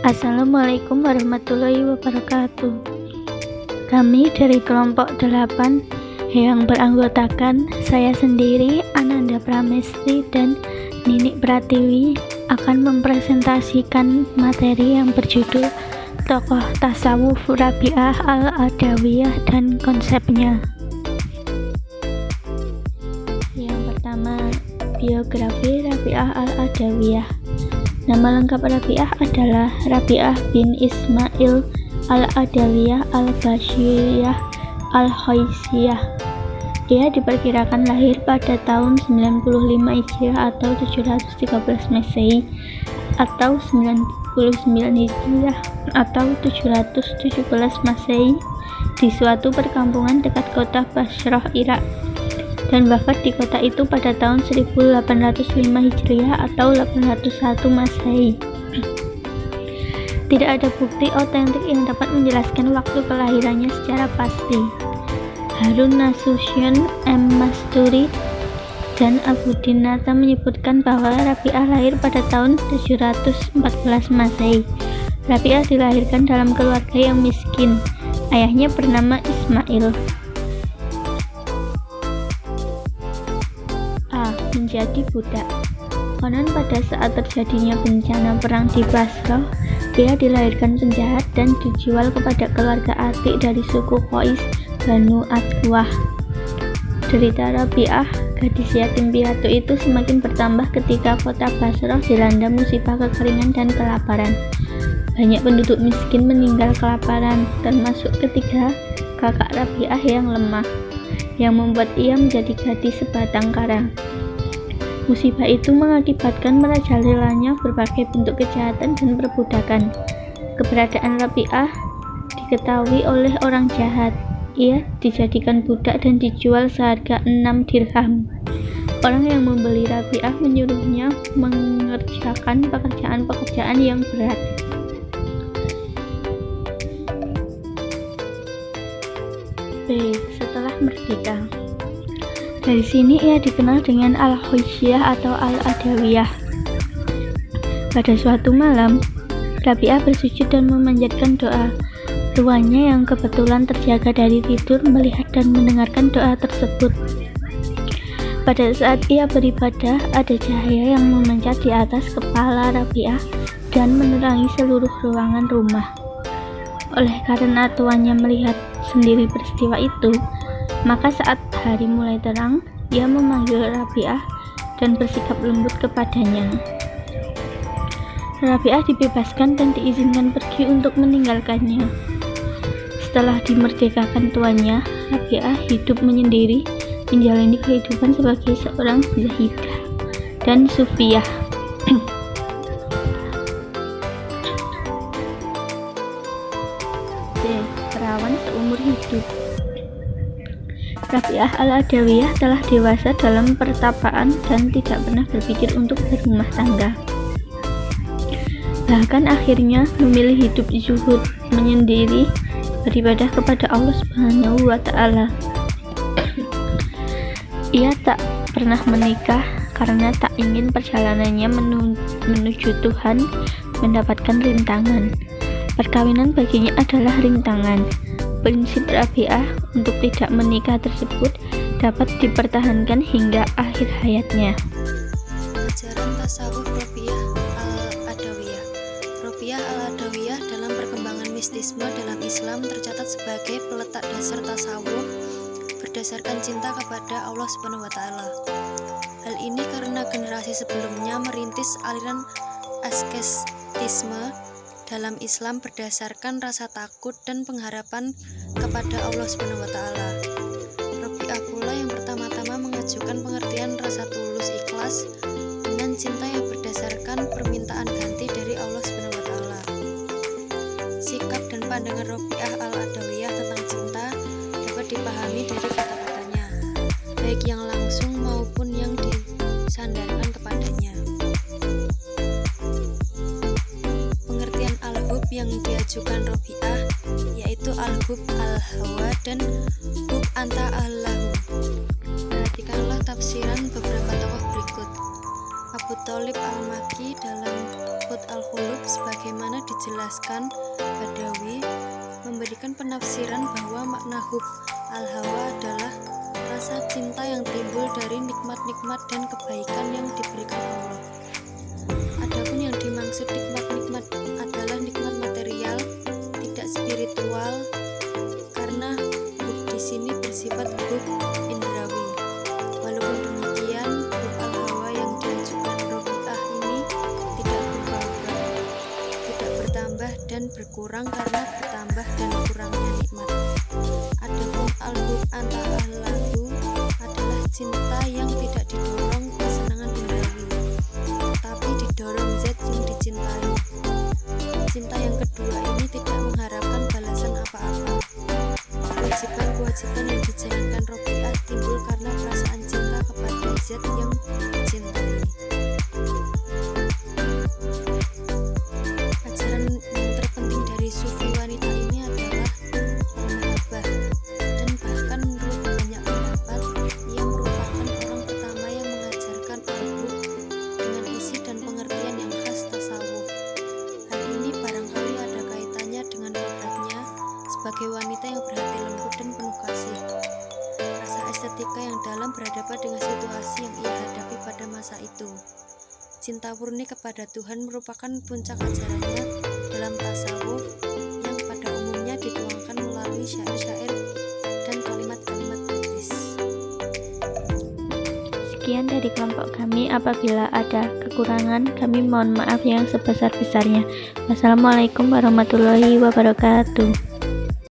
Assalamualaikum warahmatullahi wabarakatuh. Kami dari kelompok 8 yang beranggotakan saya sendiri, Ananda Pramesti dan Ninik Pratiwi, akan mempresentasikan materi yang berjudul Tokoh Tasawuf Rabi'ah Al-Adawiyah dan konsepnya. Yang pertama, biografi Rabi'ah Al-Adawiyah. Nama lengkap Rabi'ah adalah Rabi'ah bin Ismail Al-Adawiyah Al-Bashiriyah Al-Khaisiyah. Ia diperkirakan lahir pada tahun 95 Hijriah atau 713 Masehi atau 99 Hijriah atau 717 Masehi di suatu perkampungan dekat kota Basrah, Irak, dan wafat di kota itu pada tahun 1805 Hijriah atau 801 Masehi. Tidak ada bukti otentik yang dapat menjelaskan waktu kelahirannya secara pasti. Harun Nasution, M. Masturi, dan Abu Dinata menyebutkan bahwa Rabi'ah lahir pada tahun 714 Masehi. Rabi'ah dilahirkan dalam keluarga yang miskin. Ayahnya bernama Ismail. Menjadi budak. Konon pada saat terjadinya bencana perang di Basrah, dia dilahirkan penjahat dan dijual kepada keluarga atik dari suku Qais Banu Adwah. Derita Rabi'ah, gadis yatim piatu itu semakin bertambah ketika kota Basrah dilanda musibah kekeringan dan kelaparan. Banyak penduduk miskin meninggal kelaparan, termasuk ketiga kakak Rabi'ah yang lemah, yang membuat ia menjadi gadis sebatang kara. Musibah itu mengakibatkan merajalelanya berbagai bentuk kejahatan dan perbudakan. Keberadaan Rabi'ah diketahui oleh orang jahat. Ia dijadikan budak dan dijual seharga 6 dirham. Orang yang membeli Rabi'ah menyuruhnya mengerjakan pekerjaan-pekerjaan yang berat. B. Setelah merdeka. Dari sini ia dikenal dengan Al-Khaisiyah atau Al-Adawiyah. Pada suatu malam, Rabi'ah bersujud dan memanjatkan doa. Tuannya yang kebetulan terjaga dari tidur melihat dan mendengarkan doa tersebut. Pada saat ia beribadah, ada cahaya yang memancar di atas kepala Rabi'ah dan menerangi seluruh ruangan rumah. Oleh karena tuannya melihat sendiri peristiwa itu, maka saat hari mulai terang, ia memanggil Rabi'ah dan bersikap lembut kepadanya. Rabi'ah dibebaskan dan diizinkan pergi untuk meninggalkannya. Setelah dimerdekakan tuannya, Rabi'ah hidup menyendiri, menjalani kehidupan sebagai seorang zahidah dan sufiyah. C. Perawan seumur hidup. Rabi'ah Al-Adawiyah telah dewasa dalam pertapaan dan tidak pernah berpikir untuk berumah tangga. Bahkan akhirnya memilih hidup zuhud, menyendiri, beribadah kepada Allah Subhanahu wa Ta'ala. Ia tak pernah menikah karena tak ingin perjalanannya menuju Tuhan mendapatkan rintangan. Perkawinan baginya adalah rintangan. Prinsip Rabi'ah untuk tidak menikah tersebut dapat dipertahankan hingga akhir hayatnya. Ajaran tasawuf Rabi'ah Al-Adawiyah. Rabi'ah Al-Adawiyah dalam perkembangan mistisme dalam Islam tercatat sebagai peletak dasar tasawuf berdasarkan cinta kepada Allah Subhanahu wa Ta'ala. Hal ini karena generasi sebelumnya merintis aliran asketisme dalam Islam berdasarkan rasa takut dan pengharapan kepada Allah Subhanahu wa Ta'ala. Rabi'ah pula yang pertama-tama mengajukan pengertian rasa tulus ikhlas dengan cinta yang berdasarkan permintaan ganti dari Allah Subhanahu wa Ta'ala. Sikap dan pandangan Rabi'ah Al-Adawiyah tentang cinta dapat dipahami dari kata-katanya, baik yang langsung maupun yang disandarkan kepadanya. Yang diajukan Rabi'ah yaitu al-hub al-hawa dan hub anta al-lahu. Perhatikanlah tafsiran beberapa tokoh berikut. Abu Abu Tholib Al-Makki dalam Qut Al-Qulub sebagaimana dijelaskan Badawi memberikan penafsiran bahwa makna hub al-hawa adalah rasa cinta yang timbul dari nikmat-nikmat dan kebaikan yang diberikan Allah. Adapun yang dimaksud nikmat-nikmat adalah nikmat material, tidak spiritual, karena hub di sini bersifat hub indrawi. Walaupun demikian, hub al-hawa yang diajukan Rabi'ah ini tidak berubah-ubah, tidak bertambah dan berkurang karena bertambah dan kurangnya nikmat. Adapun al-hub anta-ahlahu adalah cinta yang tidak didorong kesenangan duniawi, tetapi didorong zat yang dicintai. Cinta yang kedua ini tidak mengharapkan balasan apa-apa. Kewajiban-kewajiban yang dijalankan Rabi'ah timbul karena perasaan cinta kepada zat yang dicintai. Ajaran yang terpenting dari sufi wanita ini adalah al-mahabbah, dan bahkan menurut banyak pendapat ia merupakan orang pertama yang mengajarkan al-hub dengan isi dan pengertian yang khas tasawuf. Hal ini barangkali ada kaitannya dengan kodratnya sebagai wanita yang berhati lembut dan penuh kasih. Rasa estetika yang dalam berhadapan dengan situasi yang ia hadapi pada masa itu. Cinta murni kepada Tuhan merupakan puncak ajarannya dalam tasawuf yang pada umumnya dituangkan melalui syair-syair dan kalimat-kalimat puitis. Sekian dari kelompok kami. Apabila ada kekurangan, kami mohon maaf yang sebesar-besarnya. Wassalamualaikum warahmatullahi wabarakatuh.